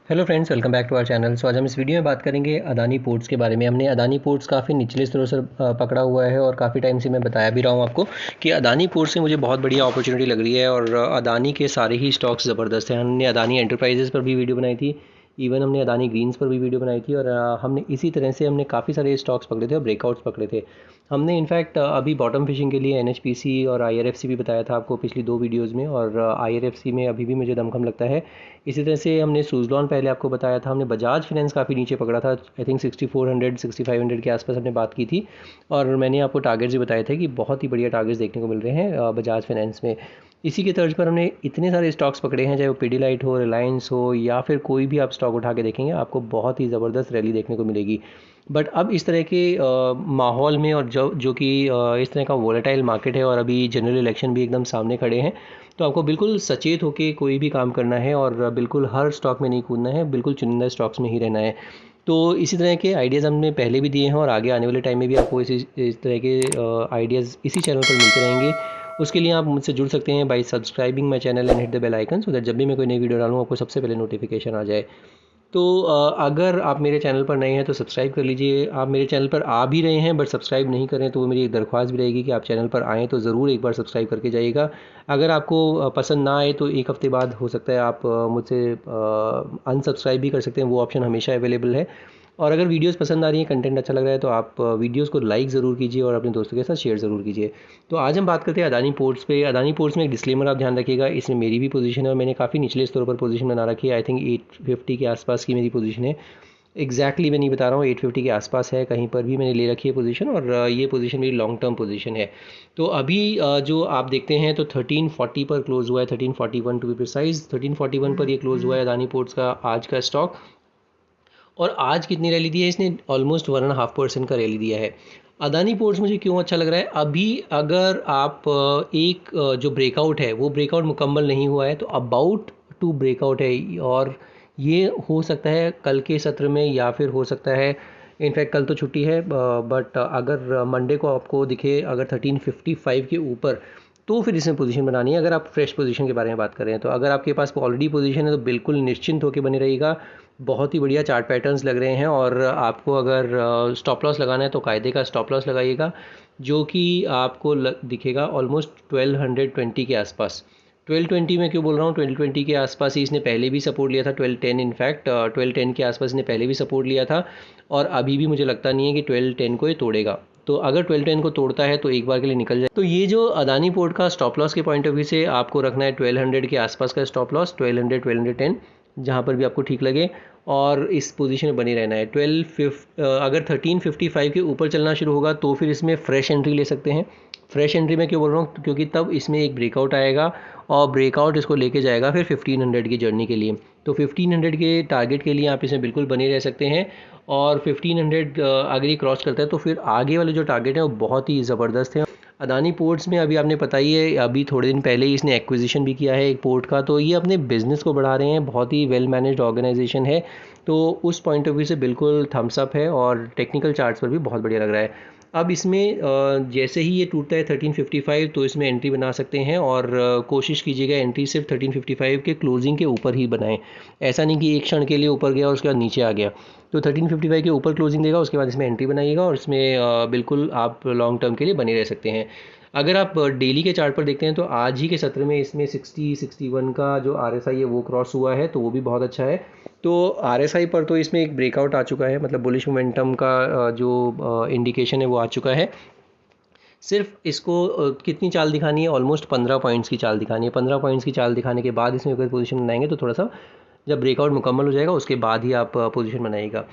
Hello friends, welcome back to our channel. आज हम इस वीडियो में बात करेंगे अदानी पोर्ट्स के बारे में। हमने अदानी पोर्ट्स काफ़ी निचले स्तरों से पकड़ा हुआ है और काफ़ी टाइम से मैं बताया भी रहा हूँ आपको कि अदानी पोर्ट्स से मुझे बहुत बढ़िया अपॉर्चुनिटी लग रही है और अदानी के सारे ही स्टॉक्स ज़बरदस्त हैं। हमने अदानी एंटरप्राइजेज़ पर भी वीडियो बनाई थी, इवन हमने अदानी ग्रीन्स पर भी वीडियो बनाई थी और हमने इसी तरह से हमने काफ़ी सारे स्टॉक्स पकड़े थे और ब्रेकआउट्स पकड़े थे। हमने इनफैक्ट अभी बॉटम फिशिंग के लिए एनएचपीसी और आईआरएफसी भी बताया था आपको पिछली दो वीडियोस में, और आईआरएफसी में अभी भी मुझे दमखम लगता है। इसी तरह से हमने सुज़लॉन पहले आपको बताया था। हमने बजाज फाइनेंस काफ़ी नीचे पकड़ा था, आई थिंक 6400 6500 के आसपास हमने बात की थी, और मैंने आपको टारगेट्स भी बताए थे कि बहुत ही बढ़िया टारगेट्स देखने को मिल रहे हैं बजाज फाइनेंस में। इसी के तर्ज पर हमने इतने सारे स्टॉक्स पकड़े हैं, चाहे वो पीडीलाइट हो, रिलायंस हो, या फिर कोई भी आप स्टॉक उठा के देखेंगे आपको बहुत ही ज़बरदस्त रैली देखने को मिलेगी। बट अब इस तरह के माहौल में, और जो कि इस तरह का वोलेटाइल मार्केट है और अभी जनरल इलेक्शन भी एकदम सामने खड़े हैं, तो आपको बिल्कुल सचेत होकर कोई भी काम करना है और बिल्कुल हर स्टॉक में नहीं कूदना है, बिल्कुल चुनिंदा स्टॉक्स में ही रहना है। तो इसी तरह के आइडियाज़ हमने पहले भी दिए हैं और आगे आने वाले टाइम में भी आपको इस तरह के आइडियाज़ इसी चैनल पर मिलते रहेंगे। उसके लिए आप मुझसे जुड़ सकते हैं by subscribing my channel and hit the bell icon, so that जब भी मैं कोई नई वीडियो डालूँ आपको सबसे पहले नोटिफिकेशन आ जाए। तो अगर आप मेरे चैनल पर नए हैं तो सब्सक्राइब कर लीजिए। आप मेरे चैनल पर आ भी रहे हैं बट सब्सक्राइब नहीं करें तो वो मेरी एक दरख्वास्त भी रहेगी कि आप चैनल पर आएँ तो ज़रूर एक बार सब्सक्राइब करके जाइएगा। अगर आपको पसंद ना आए तो एक हफ़्ते बाद हो सकता है आप मुझसे अनसब्सक्राइब भी कर सकते हैं, वो ऑप्शन हमेशा अवेलेबल है। और अगर वीडियोस पसंद आ रही हैं, कंटेंट अच्छा लग रहा है, तो आप वीडियोस को लाइक ज़रूर कीजिए और अपने दोस्तों के साथ शेयर ज़रूर कीजिए। तो आज हम बात करते हैं अदानी पोर्ट्स पे। अदानी पोर्ट्स में एक डिस्क्लेमर आप ध्यान रखिएगा, इसमें मेरी भी पोजीशन है और मैंने काफ़ी निचले स्तरों पर पोजीशन बना रखी है। आई थिंक 850 के आसपास की मेरी पोजीशन है। एग्जैक्टली मैं नहीं बता रहा हूँ, 850 के आसपास है, कहीं पर भी मैंने ले रखी है पोजीशन, और ये पोजीशन मेरी लॉन्ग टर्म पोजीशन है। तो अभी जो आप देखते हैं तो 1340 पर क्लोज़ हुआ है, 1341 टू बी प्रिसाइज। 1341 पर ये क्लोज़ हुआ है अदानी पोर्ट्स का आज का स्टॉक। और आज कितनी रैली दी है इसने? ऑलमोस्ट 1.5% का रैली दिया है। अदानी पोर्ट्स मुझे क्यों अच्छा लग रहा है? अभी अगर आप जो ब्रेकआउट है वो ब्रेकआउट मुकम्मल नहीं हुआ है तो अबाउट टू ब्रेकआउट है, और ये हो सकता है कल के सत्र में या फिर हो सकता है, इनफैक्ट कल तो छुट्टी है, बट अगर मंडे को आपको दिखे अगर 1355 के ऊपर, तो फिर इसमें पोजीशन बनानी है। अगर आप फ्रेश पोजीशन के बारे में बात करें तो अगर आपके पास ऑलरेडी पोजीशन है तो बिल्कुल निश्चिंत होकर बने रहिएगा। बहुत ही बढ़िया चार्ट पैटर्न्स लग रहे हैं, और आपको अगर स्टॉप लॉस लगाना है तो कायदे का स्टॉप लॉस लगाइएगा, जो कि आपको दिखेगा ऑलमोस्ट 1220 के आसपास। 1220 में क्यों बोल रहा हूँ? 1220 के आसपास ही इसने पहले भी सपोर्ट लिया था, 1210 इनफैक्ट 1210 के आसपास इसने पहले भी सपोर्ट लिया था, और अभी भी मुझे लगता नहीं है कि 1210 को ये तोड़ेगा। तो अगर 1210 को तोड़ता है तो एक बार के लिए निकल जाए। तो ये जो अदानी पोर्ट का स्टॉप लॉस के पॉइंट ऑफ व्यू से आपको रखना है 1200 के आसपास का स्टॉप लॉस, 1200 1210, जहाँ पर भी आपको ठीक लगे, और इस पोजीशन में बने रहना है। अगर 1355 के ऊपर चलना शुरू होगा तो फिर इसमें फ्रेश एंट्री ले सकते हैं। फ्रेश एंट्री में क्यों बोल रहा हूँ? क्योंकि तब इसमें एक ब्रेकआउट आएगा और ब्रेकआउट इसको लेके जाएगा फिर 1500 की जर्नी के लिए। तो 1500 के टारगेट के लिए आप इसमें बिल्कुल बने रह सकते हैं, और 1500 अगर ये क्रॉस करता है तो फिर आगे वाले जो टारगेट हैं वो बहुत ही ज़बरदस्त हैं। अदानी पोर्ट्स में अभी आपने पता ही है, अभी थोड़े दिन पहले ही इसने एक्विजिशन भी किया है एक पोर्ट का, तो ये अपने बिज़नेस को बढ़ा रहे हैं। बहुत ही वेल मैनेज्ड ऑर्गेनाइजेशन है, तो उस पॉइंट ऑफ व्यू से बिल्कुल थम्स अप है, और टेक्निकल चार्ट्स पर भी बहुत बढ़िया लग रहा है। अब इसमें जैसे ही ये टूटता है 1355 तो इसमें एंट्री बना सकते हैं, और कोशिश कीजिएगा एंट्री सिर्फ 1355 के क्लोजिंग के ऊपर ही बनाएं। ऐसा नहीं कि एक क्षण के लिए ऊपर गया और उसके बाद नीचे आ गया। तो 1355 के ऊपर क्लोजिंग देगा, उसके बाद इसमें एंट्री बनाइएगा, और इसमें बिल्कुल आप लॉन्ग टर्म के लिए बने रह सकते हैं। अगर आप डेली के चार्ट पर देखते हैं तो आज ही के सत्र में इसमें 60-61 का जो RSI है वो क्रॉस हुआ है, तो वो भी बहुत अच्छा है। तो RSI पर तो इसमें एक ब्रेकआउट आ चुका है, मतलब बुलिश मोमेंटम का जो इंडिकेशन है वो आ चुका है। सिर्फ इसको कितनी चाल दिखानी है? ऑलमोस्ट 15 पॉइंट्स की चाल दिखानी है। 15 पॉइंट्स की चाल दिखाने के बाद इसमें अगर पोजीशन बनाएंगे तो थोड़ा सा, जब ब्रेकआउट मुकम्मल हो जाएगा उसके बाद ही आप पोजीशन बनाइएगा।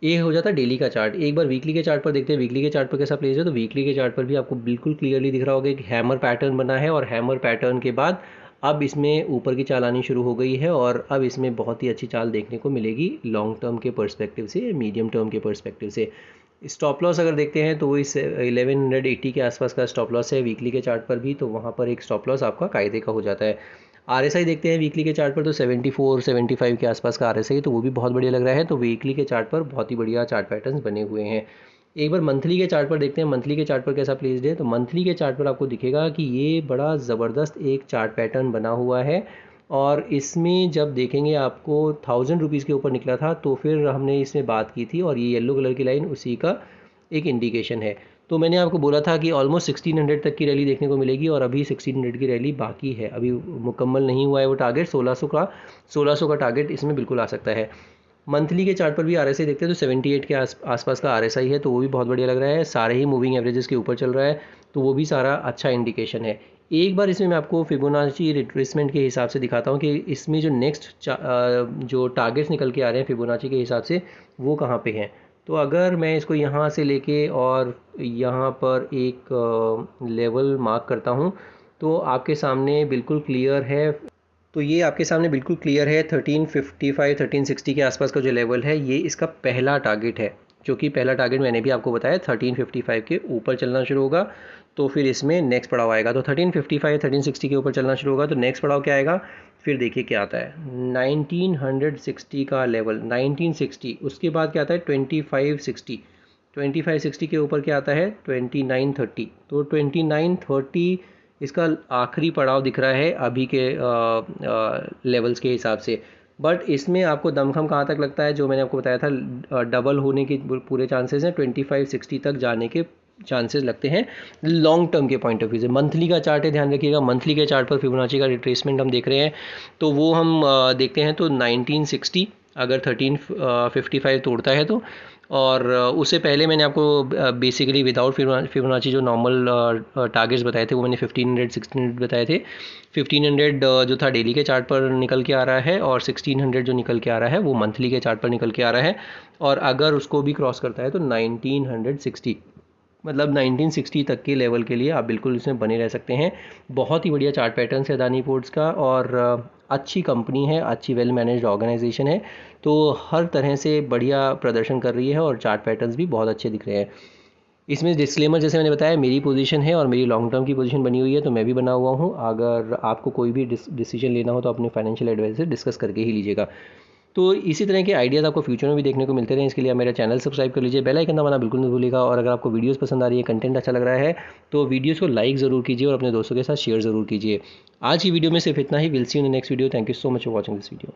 ये हो जाता है डेली का चार्ट। एक बार वीकली के चार्ट पर देखते हैं वीकली के चार्ट पर कैसा प्लेस है। तो वीकली के चार्ट पर भी आपको बिल्कुल क्लियरली दिख रहा होगा कि हैमर पैटर्न बना है, और हैमर पैटर्न के बाद अब इसमें ऊपर की चाल आनी शुरू हो गई है, और अब इसमें बहुत ही अच्छी चाल देखने को मिलेगी लॉन्ग टर्म के पर्सपेक्टिव से, मीडियम टर्म के पर्सपेक्टिव से। स्टॉप लॉस अगर देखते हैं तो वो इस 1180 के आसपास का स्टॉप लॉस है वीकली के चार्ट पर भी, तो वहाँ पर एक स्टॉप लॉस आपका कायदे का हो जाता है। RSI देखते हैं वीकली के चार्ट पर तो 74-75 के आसपास का RSI है, तो वो भी बहुत बढ़िया लग रहा है। तो वीकली के चार्ट पर बहुत ही बढ़िया चार्ट पैटर्न्स बने हुए हैं। एक बार मंथली के चार्ट पर देखते हैं, मंथली के चार्ट पर कैसा प्लेस्ड है। तो मंथली के चार्ट पर आपको दिखेगा कि ये बड़ा ज़बरदस्त एक चार्ट पैटर्न बना हुआ है, और इसमें जब देखेंगे आपको 1000 रुपीज़ के ऊपर निकला था, तो फिर हमने इसमें बात की थी और ये येलो कलर की लाइन उसी का एक इंडिकेशन है। तो मैंने आपको बोला था कि ऑलमोस्ट 1600 तक की रैली देखने को मिलेगी और अभी 1600 की रैली बाकी है, अभी मुकम्मल नहीं हुआ है वो टारगेट। 1600 का टारगेट इसमें बिल्कुल आ सकता है। मंथली के चार्ट पर भी आरएसआई देखते हैं तो 78 के आसपास का आरएसआई है, तो वो भी बहुत बढ़िया लग रहा है। सारे ही मूविंग एवरेजेस के ऊपर चल रहा है, तो वो भी सारा अच्छा इंडिकेशन है। एक बार इसमें मैं आपको फिबोनाची रिट्रेसमेंट के हिसाब से दिखाता हूँ कि इसमें जो नेक्स्ट जो टारगेट्स निकल के आ रहे हैं फिबोनाची के हिसाब से वो कहाँ पे हैं। तो अगर मैं इसको यहाँ से लेके और यहाँ पर एक लेवल मार्क करता हूँ तो आपके सामने बिल्कुल क्लियर है। तो ये आपके सामने बिल्कुल क्लियर है 1355 1360 के आसपास का जो लेवल है, ये इसका पहला टारगेट है। जो कि पहला टारगेट मैंने भी आपको बताया 1355 के ऊपर चलना शुरू होगा तो फिर इसमें नेक्स्ट पड़ाव आएगा। तो 1355 1360 के ऊपर चलना शुरू होगा तो नेक्स्ट पड़ाव क्या आएगा, फिर देखिए क्या आता है 1960 का लेवल 1960। उसके बाद क्या आता है 2560 के ऊपर क्या आता है 2930। तो 2930 इसका आखिरी पड़ाव दिख रहा है अभी के लेवल्स के हिसाब से। बट इसमें आपको दमखम कहाँ तक लगता है, जो मैंने आपको बताया था डबल होने के पूरे चांसेस हैं, 2560 तक जाने के चांसेस लगते हैं लॉन्ग टर्म के पॉइंट ऑफ व्यू से। मंथली का चार्ट है, ध्यान रखिएगा, मंथली के चार्ट पर फिबोनाची का रिट्रेसमेंट हम देख रहे हैं तो वो हम देखते हैं तो 1960 अगर 1355 तोड़ता है तो, और उससे पहले मैंने आपको बेसिकली विदाउट फिबोनाची जो नॉर्मल टारगेट्स बताए थे वो मैंने 1500 1600 बताए थे। 1500 जो था डेली के चार्ट पर निकल के आ रहा है और 1600 जो निकल के आ रहा है वो मंथली के चार्ट पर निकल के आ रहा है। और अगर उसको भी क्रॉस करता है तो 1960 मतलब 1960 तक के लेवल के लिए आप बिल्कुल इसमें बने रह सकते हैं। बहुत ही बढ़िया चार्ट पैटर्न है अदानी पोर्ट्स का और अच्छी कंपनी है, अच्छी वेल मैनेज्ड ऑर्गेनाइजेशन है, तो हर तरह से बढ़िया प्रदर्शन कर रही है और चार्ट पैटर्न्स भी बहुत अच्छे दिख रहे हैं। इसमें डिस्क्लेमर जैसे मैंने बताया मेरी पोजीशन है और मेरी लॉन्ग टर्म की पोजीशन बनी हुई है, तो मैं भी बना हुआ हूँ। अगर आपको कोई भी डिसीजन लेना हो तो अपने फाइनेंशियल एडवाइजर से डिस्कस करके ही लीजिएगा। तो इसी तरह के आइडियाज़ आपको फ्यूचर में भी देखने को मिलते रहें, इसके लिए आप मेरा चैनल सब्सक्राइब कर लीजिए, बेल आइकन दबाना बिल्कुल नहीं भूलिएगा। और अगर आपको वीडियोस पसंद आ रही है, कंटेंट अच्छा लग रहा है तो वीडियोस को लाइक ज़रूर कीजिए और अपने दोस्तों के साथ शेयर ज़रूर कीजिए। आज की वीडियो में सिर्फ इतना ही। Will see you in the next video. Thank you so much for watching this video.